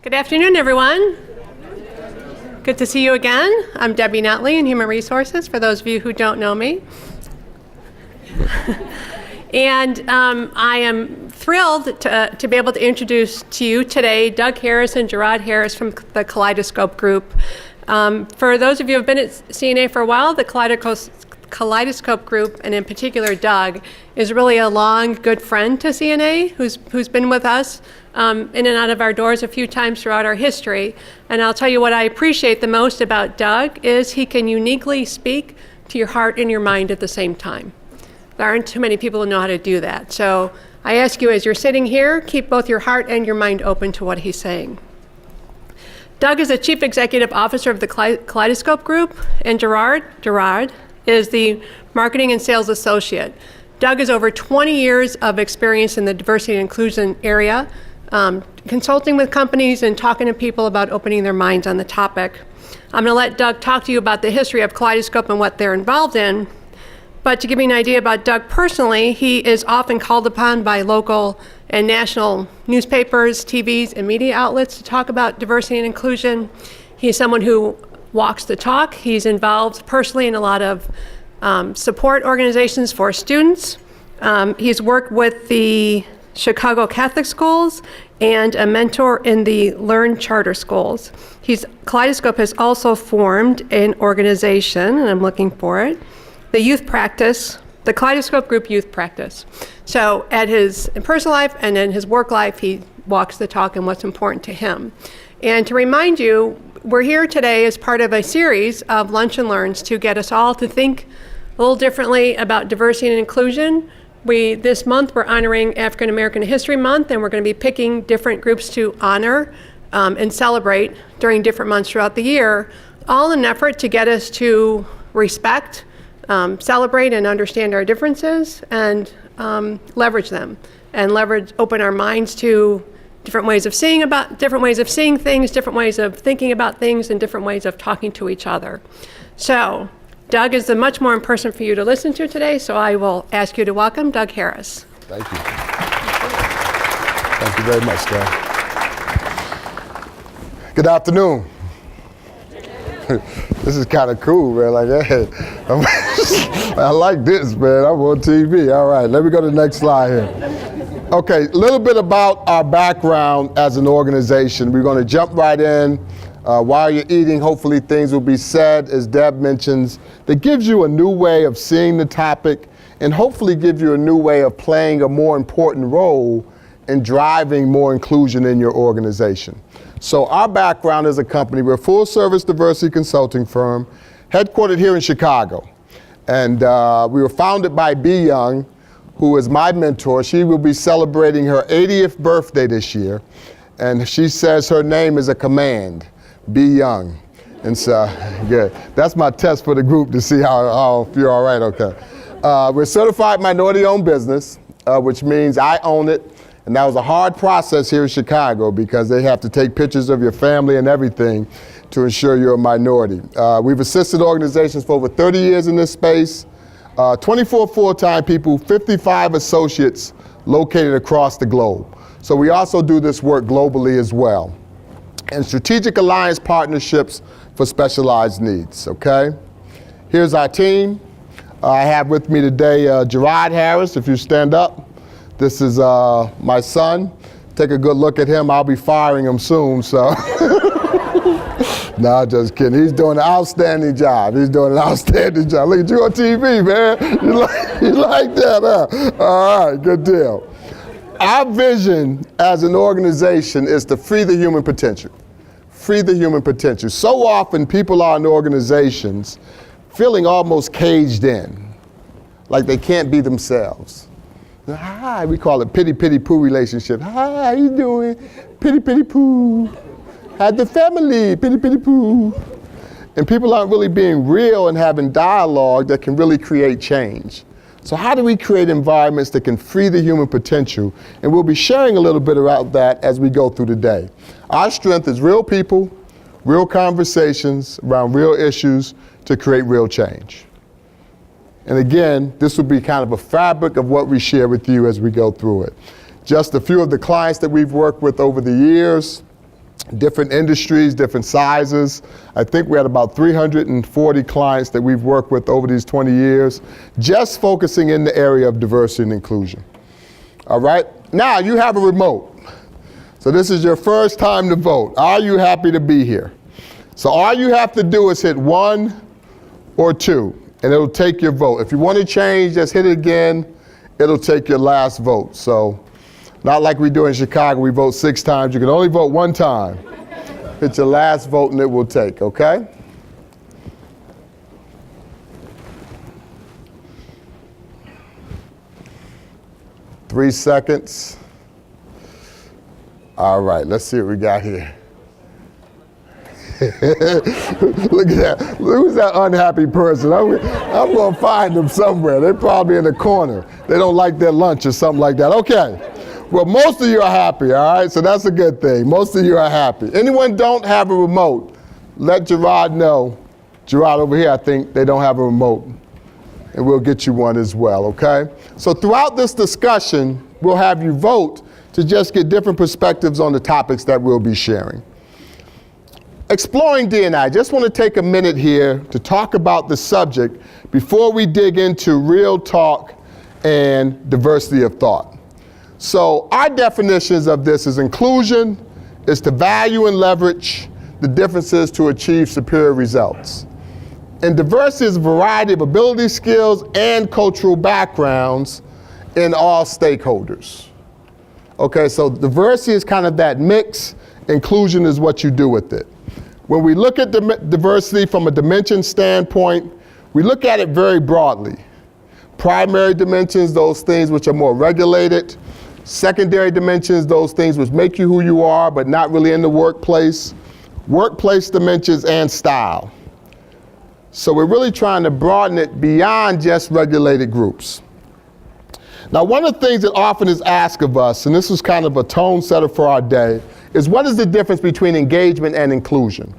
Good afternoon, everyone. Good to see you again. I'm Debbie Nutley in Human Resources, for those of you who don't know me. And I am thrilled to be able to introduce to you today Doug Harris and Gerard Harris from the Kaleidoscope Group. For those of you who have been at CNA for a while, the Kaleidoscope Group, and in particular Doug, is really a long, good friend to CNA who's been with us in and out of our doors a few times throughout our history. And I'll tell you what I appreciate the most about Doug is he can uniquely speak to your heart and your mind at the same time. There aren't too many people who know how to do that. So I ask you, as you're sitting here, keep both your heart and your mind open to what he's saying. Doug is the Chief Executive Officer of the Kaleidoscope Group, and Gerard is the Marketing and Sales Associate. Doug has over 20 years of experience in the diversity and inclusion area, consulting with companies and talking to people about opening their minds on the topic. I'm going to let Doug talk to you about the history of Kaleidoscope and what they're involved in. But to give you an idea about Doug personally, he is often called upon by local and national newspapers, TVs, and media outlets to talk about diversity and inclusion. He's someone who walks the talk. He's involved personally in a lot of support organizations for students. He's worked with the Chicago Catholic Schools and a mentor in the Learn Charter Schools. Kaleidoscope has also formed an organization, and I'm looking for it, the Youth Practice, the Kaleidoscope Group Youth Practice. So at his personal life and in his work life, he walks the talk and what's important to him. And to remind you, we're here today as part of a series of Lunch and Learns to get us all to think a little differently about diversity and inclusion. This month we're honoring African American History Month, and we're going to be picking different groups to honor and celebrate during different months throughout the year, all in an effort to get us to respect, celebrate and understand our differences and leverage them, and open our minds to different ways of seeing things, different ways of thinking about things, and different ways of talking to each other. So Doug is much more in person for you to listen to today, so I will ask you to welcome Doug Harris. Thank you. Thank you very much, Doug. Good afternoon. This is kind of cool, man. Like, hey, I like this, man. I'm on TV. All right, let me go to the next slide here. Okay, a little bit about our background as an organization. We're going to jump right in. While you're eating, hopefully things will be said, as Deb mentions, that gives you a new way of seeing the topic and hopefully give you a new way of playing a more important role in driving more inclusion in your organization. So our background as a company, we're a full-service diversity consulting firm, headquartered here in Chicago. And we were founded by Bee Young, who is my mentor. She will be celebrating her 80th birthday this year. And she says her name is a command, Bee Young. And so, good. That's my test for the group to see how if you're all right, okay. We're certified minority-owned business, which means I own it. And that was a hard process here in Chicago because they have to take pictures of your family and everything to ensure you're a minority. We've assisted organizations for over 30 years in this space, 24 full-time people, 55 associates located across the globe. So we also do this work globally as well. And strategic alliance partnerships for specialized needs, okay? Here's our team. I have with me today Gerard Harris, if you stand up. This is my son. Take a good look at him. I'll be firing him soon, so. No, just kidding. He's doing an outstanding job. Look at you on TV, man. You like that, huh? All right, good deal. Our vision as an organization is to free the human potential. Free the human potential. So often people are in organizations feeling almost caged in, like they can't be themselves. Hi, we call it pity, pity, poo relationship. Hi, how you doing? Pity, pity, poo. Had the family, pity, pity, poo. And people aren't really being real and having dialogue that can really create change. So how do we create environments that can free the human potential? And we'll be sharing a little bit about that as we go through the day. Our strength is real people, real conversations around real issues to create real change. And again, this will be kind of a fabric of what we share with you as we go through it. Just a few of the clients that we've worked with over the years. different industries, different sizes. I think we had about 340 clients that we've worked with over these 20 years, just focusing in the area of diversity and inclusion. All right, now you have a remote. So this is your first time to vote. Are you happy to be here? So all you have to do is hit 1 or 2, and it'll take your vote. If you want to change, just hit it again. It'll take your last vote. So not like we do in Chicago, we vote 6 times. You can only vote 1 time. Hit your last vote and it will take, okay? Three seconds. All right, let's see what we got here. Look at that. Who's that unhappy person? I'm going to find them somewhere. They're probably in the corner. They don't like their lunch or something like that. Okay. Well, most of you are happy, all right? So that's a good thing. Most of you are happy. Anyone don't have a remote, let Gerard know. Gerard over here, I think they don't have a remote. And we'll get you one as well, okay? So throughout this discussion, we'll have you vote to just get different perspectives on the topics that we'll be sharing. Exploring D&I, just want to take a minute here to talk about the subject before we dig into real talk and diversity of thought. So our definitions of this is inclusion is to value and leverage the differences to achieve superior results. And diversity is a variety of abilities, skills, and cultural backgrounds in all stakeholders. Okay, so diversity is kind of that mix. Inclusion is what you do with it. When we look at diversity from a dimension standpoint, we look at it very broadly. Primary dimensions, those things which are more regulated. Secondary dimensions, those things which make you who you are, but not really in the workplace. Workplace dimensions and style. So we're really trying to broaden it beyond just regulated groups. Now, one of the things that often is asked of us, and this is kind of a tone setter for our day, is what is the difference between engagement and inclusion?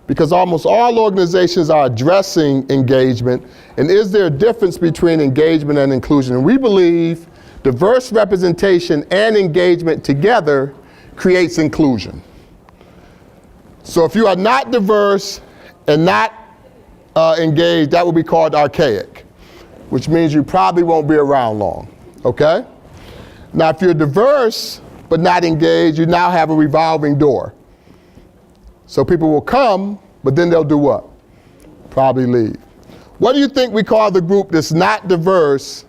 Because almost all organizations are addressing engagement, and is there a difference between engagement and inclusion? And we believe diverse representation and engagement together creates inclusion. So if you are not diverse and not engaged, that will be called archaic, which means you probably won't be around long, okay? Now, if you're diverse but not engaged, you now have a revolving door. So people will come, but then they'll do what? Probably leave. What do you think we call the group that's not diverse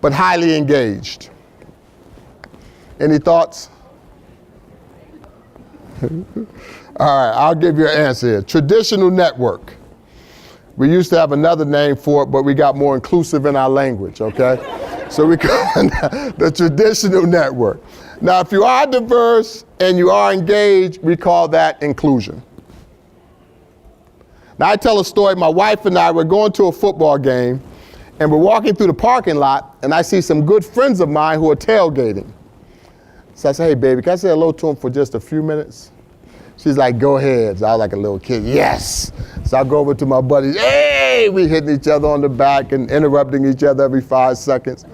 but highly engaged? Any thoughts? All right, I'll give you an answer here. Traditional network. We used to have another name for it, but we got more inclusive in our language, okay? So we call it the traditional network. Now, if you are diverse and you are engaged, we call that inclusion. Now, I tell a story. My wife and I were going to a football game, and we're walking through the parking lot, and I see some good friends of mine who are tailgating. So I say, hey, baby, can I say hello to them for just a few minutes? She's like, go ahead. So I was like a little kid, yes. So I go over to my buddies, hey, we hitting each other on the back and interrupting each other every 5 seconds.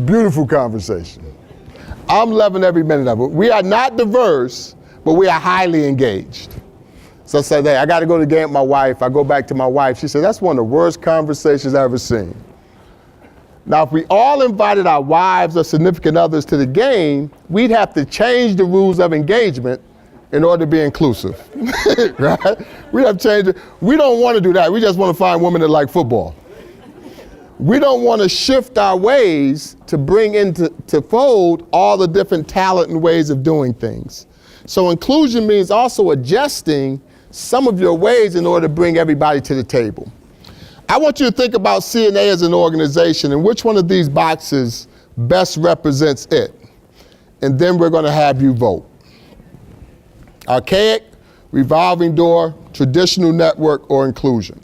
Beautiful conversation. I'm loving every minute of it. We are not diverse, but we are highly engaged. So I said, hey, I got to go to the game with my wife. I go back to my wife. She said, that's one of the worst conversations I've ever seen. Now, if we all invited our wives or significant others to the game, we'd have to change the rules of engagement in order to be inclusive, right? We have to change it. We don't want to do that. We just want to find women that like football. We don't want to shift our ways to bring into fold all the different talent and ways of doing things. So inclusion means also adjusting some of your ways in order to bring everybody to the table. I want you to think about CNA as an organization and which one of these boxes best represents it. And then we're going to have you vote. Archaic, revolving door, traditional network, or inclusion.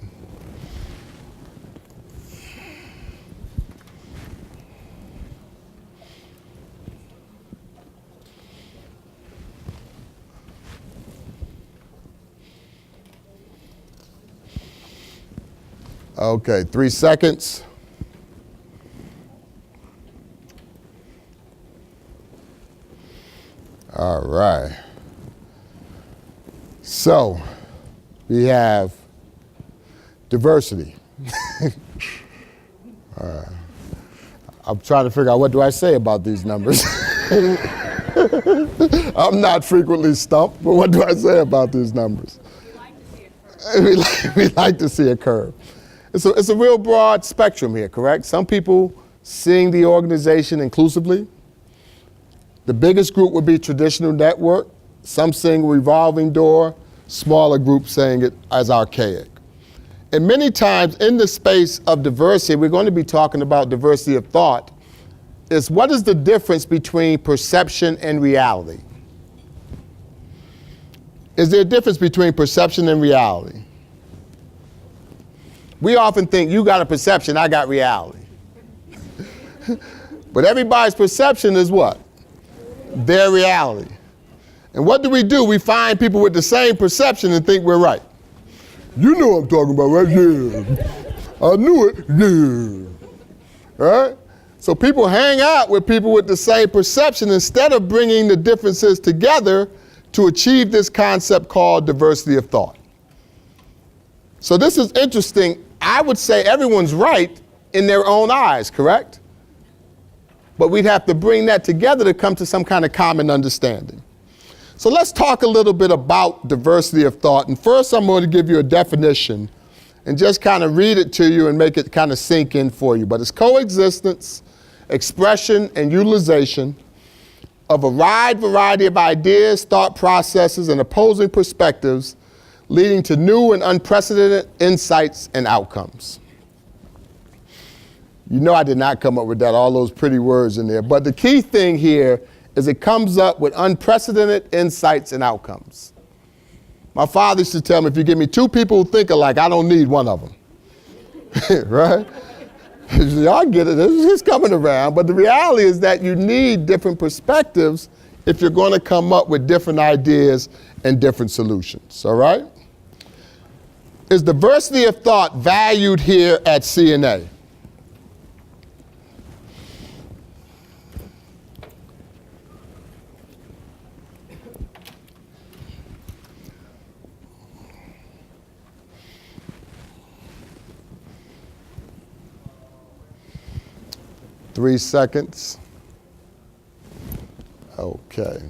Okay, 3 seconds. All right. So we have diversity. I'm trying to figure out what do I say about these numbers. I'm not frequently stumped, but what do I say about these numbers? We like to see a curve. It's a real broad spectrum here, correct? Some people seeing the organization inclusively. The biggest group would be traditional network. Some saying revolving door. Smaller groups saying it as archaic. And many times in the space of diversity, we're going to be talking about diversity of thought, is what is the difference between perception and reality? Is there a difference between perception and reality? We often think you got a perception, I got reality. But everybody's perception is what? Their reality. And what do? We find people with the same perception and think we're right. You know what I'm talking about, right? Yeah. I knew it. Yeah. Right? So people hang out with people with the same perception instead of bringing the differences together to achieve this concept called diversity of thought. So this is interesting. I would say everyone's right in their own eyes, correct? But we'd have to bring that together to come to some kind of common understanding. So let's talk a little bit about diversity of thought. And first I'm going to give you a definition and just kind of read it to you and make it kind of sink in for you. But it's coexistence, expression, and utilization of a wide variety of ideas, thought processes, and opposing perspectives, leading to new and unprecedented insights and outcomes. You know I did not come up with that, all those pretty words in there. But the key thing here is it comes up with unprecedented insights and outcomes. My father used to tell me, if you give me two people who think alike, I don't need one of them. Right? Y'all get it, it's coming around. But the reality is that you need different perspectives if you're going to come up with different ideas and different solutions, all right? Is diversity of thought valued here at CNA? Three seconds. Okay.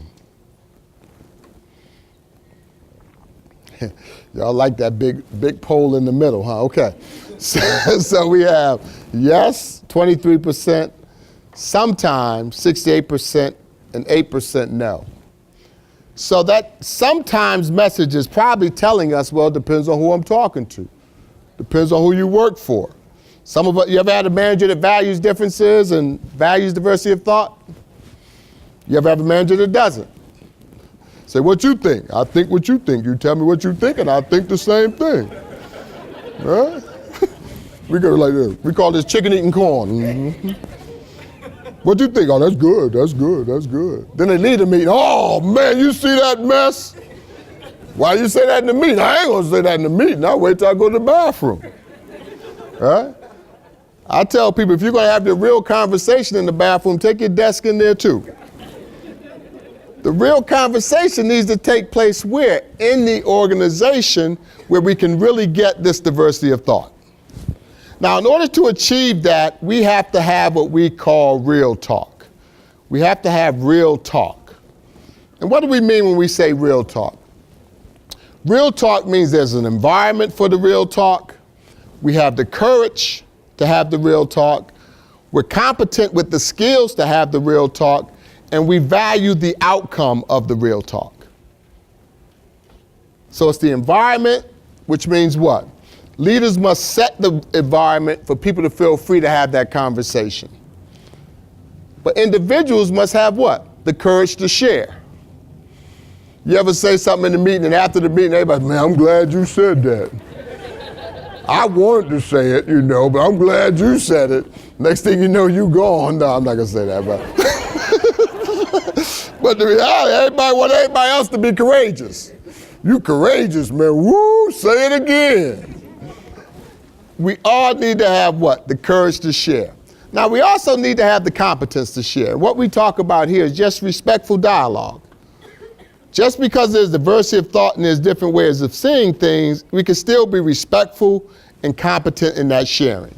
Y'all like that big pole in the middle, huh? Okay. So we have yes, 23%, sometimes 68%, and 8% no. So that sometimes message is probably telling us, well, it depends on who I'm talking to. Depends on who you work for. Some of us, you ever had a manager that values differences and values diversity of thought? You ever have a manager that doesn't? Say, what you think? I think what you think. You tell me what you think and I think the same thing. Right? We go like this. We call this chicken eating corn. Mm-hmm. What you think? Oh, that's good, that's good, that's good. Then they leave the meeting. Oh man, you see that mess? Why you say that in the meeting? I ain't gonna say that in the meeting. I'll wait till I go to the bathroom. Right? I tell people, if you're going to have the real conversation in the bathroom, take your desk in there too. The real conversation needs to take place where? In the organization where we can really get this diversity of thought. Now, in order to achieve that, we have to have what we call real talk. We have to have real talk. And what do we mean when we say real talk? Real talk means there's an environment for the real talk. We have the courage to have the real talk. We're competent with the skills to have the real talk, and we value the outcome of the real talk. So it's the environment, which means what? Leaders must set the environment for people to feel free to have that conversation. But individuals must have what? The courage to share. You ever say something in the meeting, and after the meeting, everybody, man, I'm glad you said that. I wanted to say it, you know, but I'm glad you said it. Next thing you know, you gone. No, I'm not gonna say that, but. But the reality, everybody want everybody else to be courageous. You courageous, man, woo, say it again. We all need to have what? The courage to share. Now, we also need to have the competence to share. What we talk about here is just respectful dialogue. Just because there's diversity of thought and there's different ways of seeing things, we can still be respectful and competent in that sharing.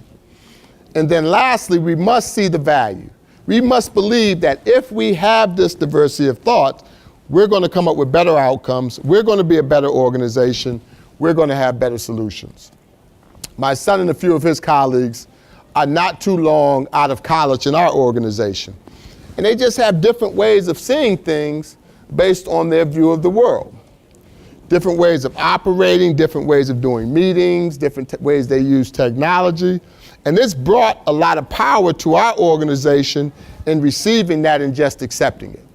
And then lastly, we must see the value. We must believe that if we have this diversity of thought, we're going to come up with better outcomes, we're going to be a better organization, we're going to have better solutions. My son and a few of his colleagues are not too long out of college in our organization. And they just have different ways of seeing things based on their view of the world. Different ways of operating, different ways of doing meetings, different ways they use technology. And this brought a lot of power to our organization in receiving that and just accepting it.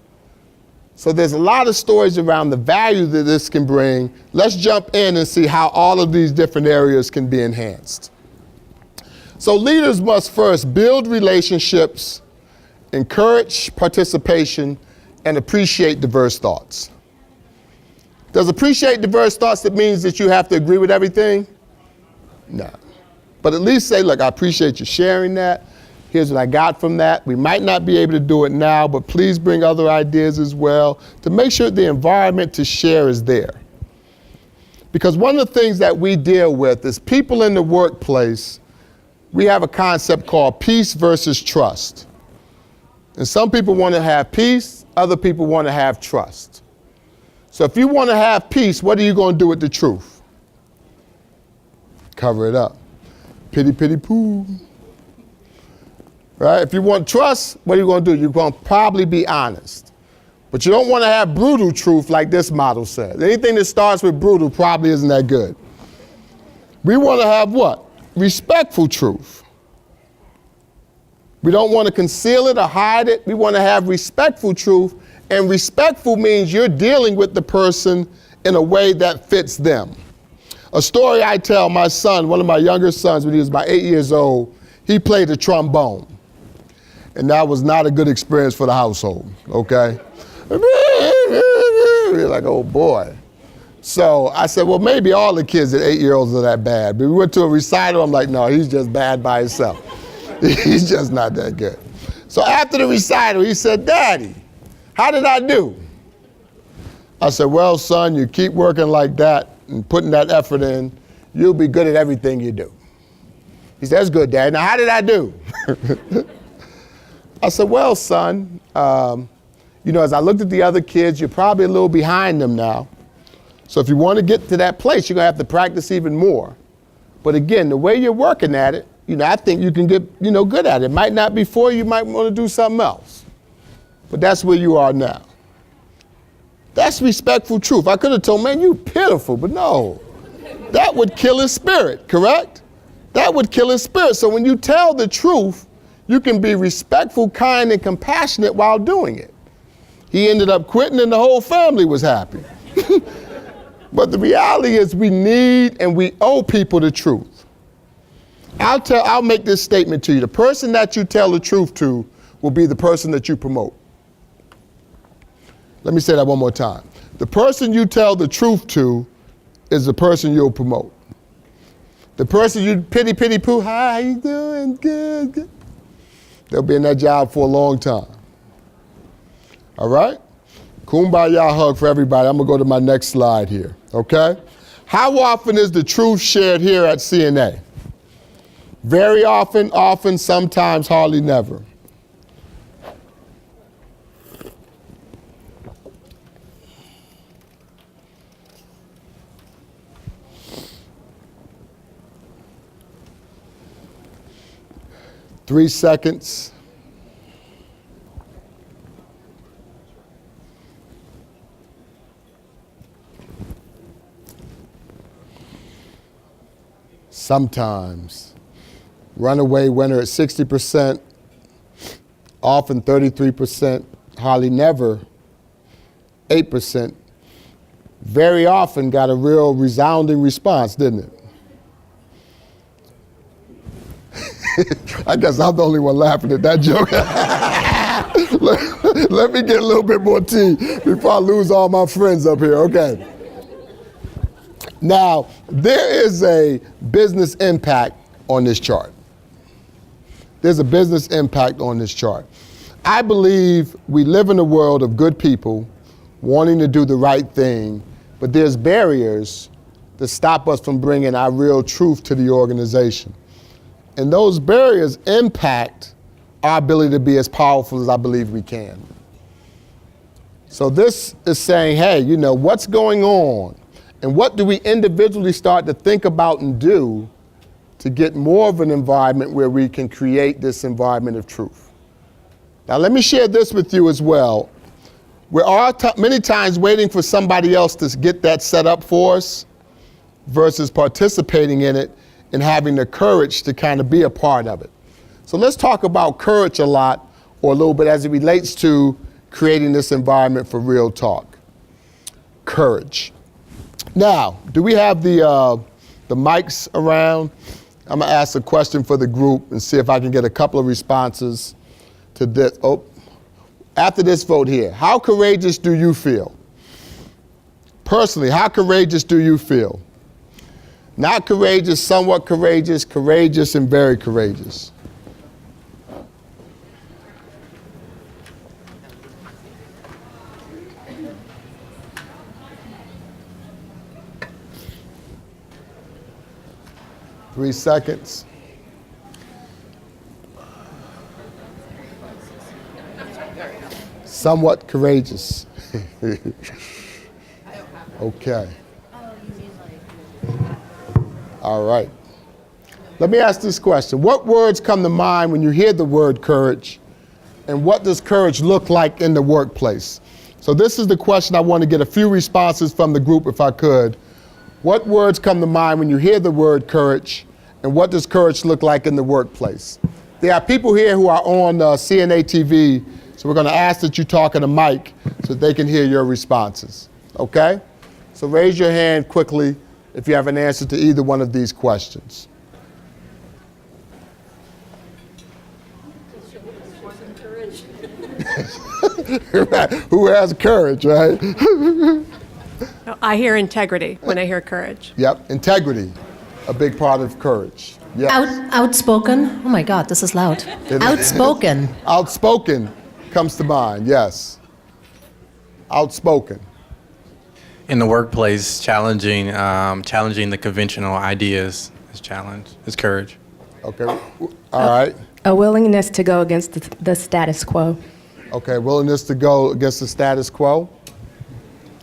So there's a lot of stories around the value that this can bring. Let's jump in and see how all of these different areas can be enhanced. So leaders must first build relationships, encourage participation, and appreciate diverse thoughts. Does appreciate diverse thoughts that means that you have to agree with everything? No. But at least say, look, I appreciate you sharing that. Here's what I got from that. We might not be able to do it now, but please bring other ideas as well to make sure the environment to share is there. Because one of the things that we deal with is people in the workplace, we have a concept called peace versus trust. And some people want to have peace, other people want to have trust. So if you want to have peace, what are you going to do with the truth? Cover it up. Pity, pity, poo. Right? If you want trust, what are you going to do? You're going to probably be honest. But you don't want to have brutal truth like this model says. Anything that starts with brutal probably isn't that good. We want to have what? Respectful truth. We don't want to conceal it or hide it. We want to have respectful truth. And respectful means you're dealing with the person in a way that fits them. A story I tell my son, one of my younger sons, when he was about 8 years old, he played the trombone. And that was not a good experience for the household, okay? You're like, oh boy. So I said, well, maybe all the kids at 8-year-olds are that bad. But we went to a recital, I'm like, no, he's just bad by himself. He's just not that good. So after the recital, he said, Daddy, how did I do? I said, well, son, you keep working like that and putting that effort in, you'll be good at everything you do. He said, that's good, Dad. Now, how did I do? I said, well, son, as I looked at the other kids, you're probably a little behind them now. So if you want to get to that place, you're going to have to practice even more. But again, the way you're working at it, I think you can get, good at it. It might not be for you, you might want to do something else. But that's where you are now. That's respectful truth. I could have told, man, you pitiful, but no. That would kill his spirit, correct? That would kill his spirit. So when you tell the truth, you can be respectful, kind, and compassionate while doing it. He ended up quitting and the whole family was happy. But the reality is we need and we owe people the truth. I'll make this statement to you. The person that you tell the truth to will be the person that you promote. Let me say that one more time. The person you tell the truth to is the person you'll promote. The person you pity, pity, poo, hi, how you doing? Good, good. They'll be in that job for a long time. All right? Kumbaya hug for everybody. I'm going to go to my next slide here, okay? How often is the truth shared here at CNA? Very often, sometimes, hardly never. Three seconds. Sometimes. Runaway winner at 60%, often 33%, hardly never 8%. Very often got a real resounding response, didn't it? I guess I'm the only one laughing at that joke. Let me get a little bit more tea before I lose all my friends up here, okay? Now, there is a business impact on this chart. There's a business impact on this chart. I believe we live in a world of good people wanting to do the right thing, but there's barriers that stop us from bringing our real truth to the organization. And those barriers impact our ability to be as powerful as I believe we can. So this is saying, hey, you know, what's going on? And what do we individually start to think about and do to get more of an environment where we can create this environment of truth? Now, let me share this with you as well. We're all many times waiting for somebody else to get that set up for us versus participating in it and having the courage to kind of be a part of it. So let's talk about courage a lot, or a little bit, as it relates to creating this environment for real talk. Courage. Now, do we have the mics around? I'm gonna ask a question for the group and see if I can get a couple of responses to this. Oh, after this vote here, how courageous do you feel? Personally, how courageous do you feel? Not courageous, somewhat courageous, courageous, and very courageous. Three seconds. Somewhat courageous. Okay. All right. Let me ask this question. What words come to mind when you hear the word courage? And what does courage look like in the workplace? So this is the question. I want to get a few responses from the group if I could. What words come to mind when you hear the word courage? And what does courage look like in the workplace? There are people here who are on CNA TV, so we're going to ask that you talk in a mic so that they can hear your responses. Okay? So raise your hand quickly if you have an answer to either one of these questions. Right. Who has courage, right? I hear integrity when I hear courage. Yep, integrity, a big part of courage. Yes. Outspoken. Oh my God, this is loud. Outspoken. Outspoken comes to mind, yes. Outspoken. In the workplace, challenging the conventional ideas is courage. Okay, all right. A willingness to go against the status quo. Okay, willingness to go against the status quo.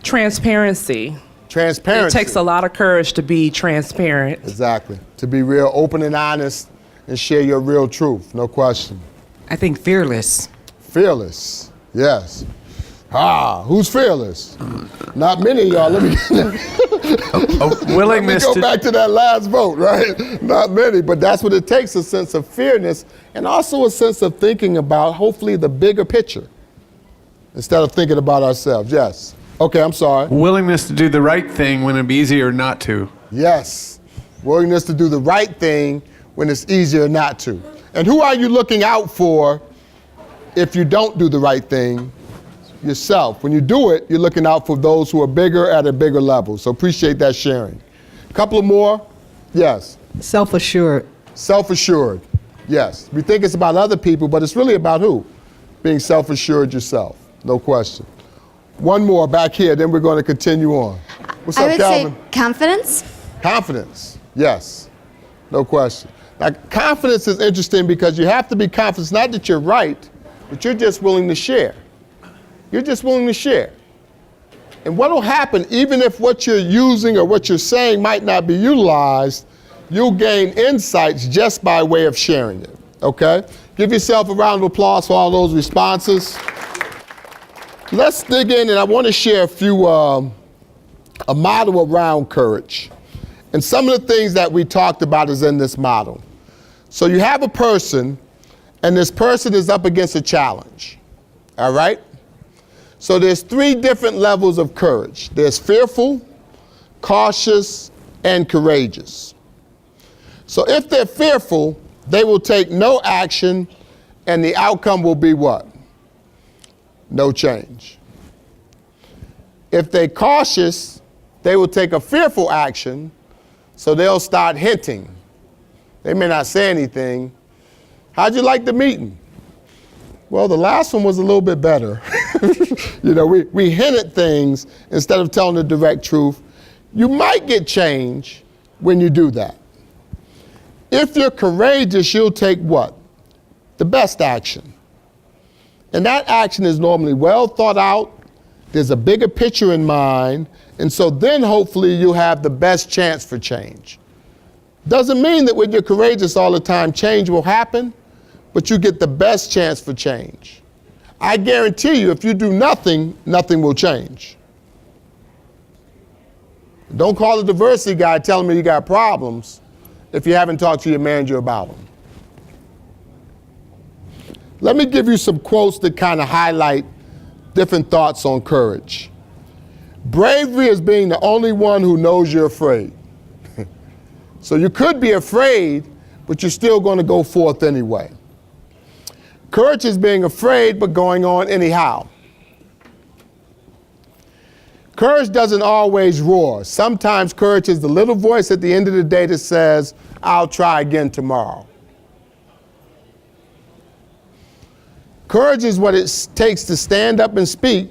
Transparency. Transparency. It takes a lot of courage to be transparent. Exactly. To be real, open and honest, and share your real truth, no question. I think fearless. Fearless, yes. Who's fearless? Not many of y'all. Let me go back to that last vote, right? Not many, but that's what it takes, a sense of fearness and also a sense of thinking about, hopefully, the bigger picture instead of thinking about ourselves. Yes. Okay, I'm sorry. Willingness to do the right thing when it'd be easier not to. Yes. Willingness to do the right thing when it's easier not to. And who are you looking out for if you don't do the right thing? Yourself. When you do it, you're looking out for those who are bigger at a bigger level. So appreciate that sharing. A couple of more? Yes. Self-assured. Self-assured. Yes. We think it's about other people, but it's really about who? Being self-assured yourself. No question. One more back here, then we're going to continue on. What's up, Calvin? I would say confidence. Confidence. Yes. No question. Now, confidence is interesting because you have to be confident. It's not that you're right, but you're just willing to share. You're just willing to share. And what will happen, even if what you're using or what you're saying might not be utilized, you'll gain insights just by way of sharing it, okay? Give yourself a round of applause for all those responses. Let's dig in, and I want to share a model around courage. And some of the things that we talked about is in this model. So you have a person, and this person is up against a challenge, all right? So there's three different levels of courage. There's fearful, cautious, and courageous. So if they're fearful, they will take no action, and the outcome will be what? No change. If they're cautious, they will take a fearful action, so they'll start hinting. They may not say anything. How'd you like the meeting? Well, the last one was a little bit better. You know, we hint at things instead of telling the direct truth. You might get change when you do that. If you're courageous, you'll take what? The best action. And that action is normally well thought out. There's a bigger picture in mind. And so then hopefully you'll have the best chance for change. Doesn't mean that when you're courageous all the time, change will happen, but you get the best chance for change. I guarantee you, if you do nothing, nothing will change. Don't call the diversity guy telling me you got problems if you haven't talked to your manager about them. Let me give you some quotes that kind of highlight different thoughts on courage. Bravery is being the only one who knows you're afraid. So you could be afraid, but you're still going to go forth anyway. Courage is being afraid, but going on anyhow. Courage doesn't always roar. Sometimes courage is the little voice at the end of the day that says, I'll try again tomorrow. Courage is what it takes to stand up and speak.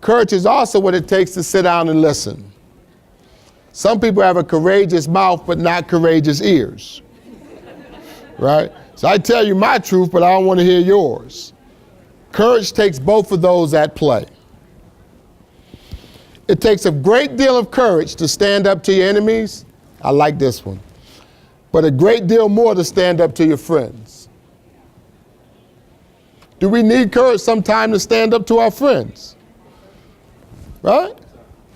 Courage is also what it takes to sit down and listen. Some people have a courageous mouth, but not courageous ears. Right? So I tell you my truth, but I don't want to hear yours. Courage takes both of those at play. It takes a great deal of courage to stand up to your enemies. I like this one. But a great deal more to stand up to your friends. Do we need courage sometime to stand up to our friends? Right?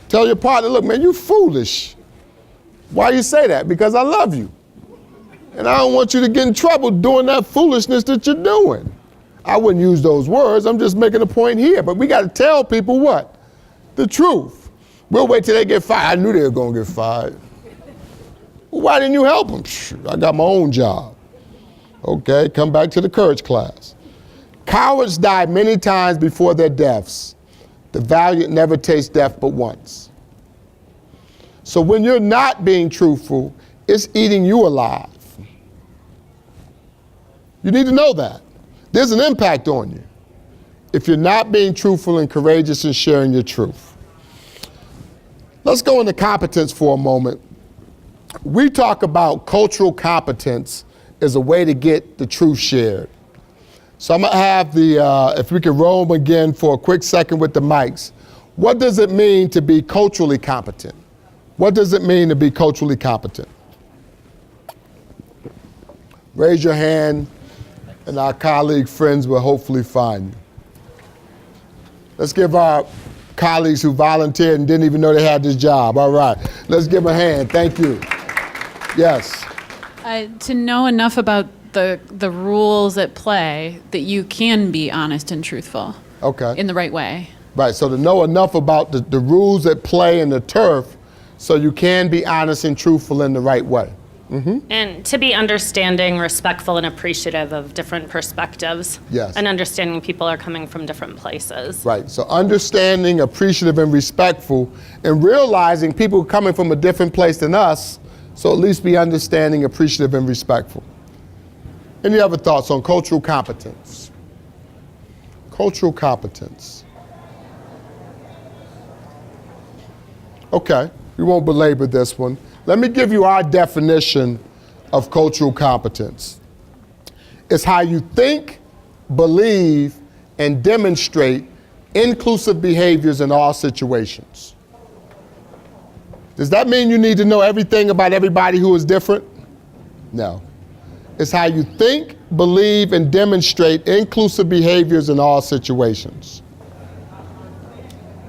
Tell your partner, look, man, you foolish. Why you say that? Because I love you. And I don't want you to get in trouble doing that foolishness that you're doing. I wouldn't use those words. I'm just making a point here. But we got to tell people what? The truth. We'll wait till they get fired. I knew they were going to get fired. Well, why didn't you help them? I got my own job. Okay, come back to the courage class. Cowards die many times before their deaths. The valiant never taste death but once. So when you're not being truthful, it's eating you alive. You need to know that. There's an impact on you if you're not being truthful and courageous in sharing your truth. Let's go into competence for a moment. We talk about cultural competence as a way to get the truth shared. So I'm going to have if we could roll them again for a quick second with the mics. What does it mean to be culturally competent? What does it mean to be culturally competent? Raise your hand, and our colleague friends will hopefully find you. Let's give our colleagues who volunteered and didn't even know they had this job. All right, let's give them a hand. Thank you. Yes. To know enough about the rules at play that you can be honest and truthful. Okay. In the right way. Right, so to know enough about the rules at play in the turf so you can be honest and truthful in the right way. Mm-hmm. And to be understanding, respectful, and appreciative of different perspectives. Yes. And understanding people are coming from different places. Right, so understanding, appreciative, and respectful, and realizing people coming from a different place than us, so at least be understanding, appreciative, and respectful. Any other thoughts on cultural competence? Cultural competence. Okay, we won't belabor this one. Let me give you our definition of cultural competence. It's how you think, believe, and demonstrate inclusive behaviors in all situations. Does that mean you need to know everything about everybody who is different? No. It's how you think, believe, and demonstrate inclusive behaviors in all situations.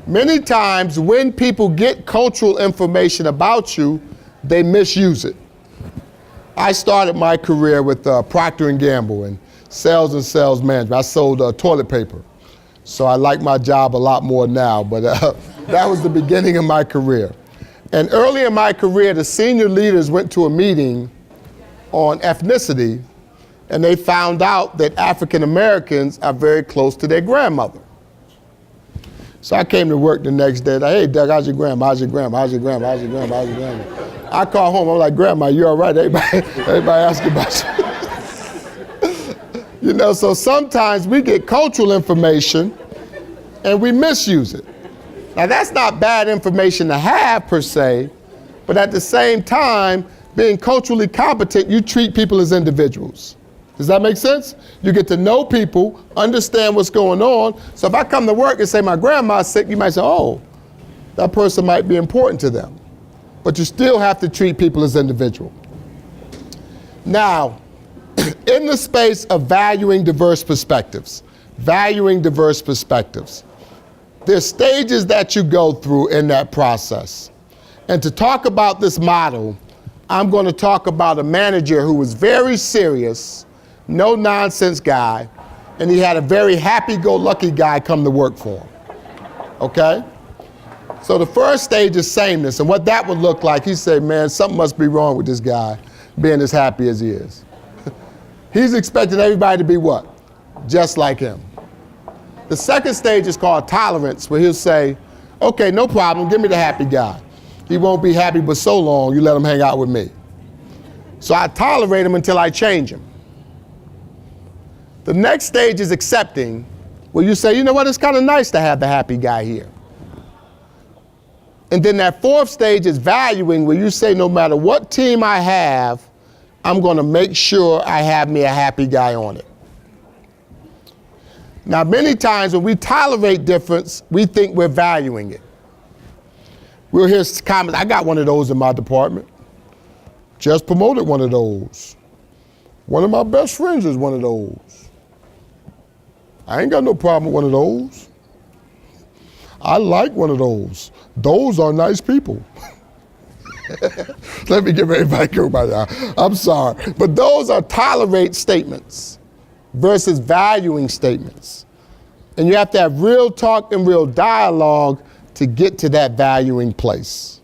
Many times when people get cultural information about you, they misuse it. I started my career with Procter & Gamble in sales and sales management. I sold toilet paper. So I like my job a lot more now, but that was the beginning of my career. And early in my career, the senior leaders went to a meeting on ethnicity, and they found out that African Americans are very close to their grandmother. So I came to work the next day, like, hey, Doug, how's your grandma? How's your grandma? How's your grandma? How's your grandma? How's your grandma? I call home, I'm like, Grandma, you all right? Everybody asking about you. You know, so sometimes we get cultural information and we misuse it. Now that's not bad information to have per se, but at the same time, being culturally competent, you treat people as individuals. Does that make sense? You get to know people, understand what's going on. So if I come to work and say my grandma's sick, you might say, oh, that person might be important to them. But you still have to treat people as individuals. Now, in the space of valuing diverse perspectives, there's stages that you go through in that process. And to talk about this model, I'm going to talk about a manager who was very serious, no nonsense guy, and he had a very happy-go-lucky guy come to work for him. Okay? So the first stage is sameness, and what that would look like, he said, man, something must be wrong with this guy being as happy as he is. He's expecting everybody to be what? Just like him. The second stage is called tolerance, where he'll say, okay, no problem, give me the happy guy. He won't be happy but so long, you let him hang out with me. So I tolerate him until I change him. The next stage is accepting, where you say, you know what, it's kind of nice to have the happy guy here. And then that fourth stage is valuing, where you say, no matter what team I have, I'm going to make sure I have me a happy guy on it. Now, many times when we tolerate difference, we think we're valuing it. We'll hear comments, I got one of those in my department. Just promoted one of those. One of my best friends is one of those. I ain't got no problem with one of those. I like one of those. Those are nice people. Let me give everybody go by now. I'm sorry. But those are tolerate statements versus valuing statements. And you have to have real talk and real dialogue to get to that valuing place.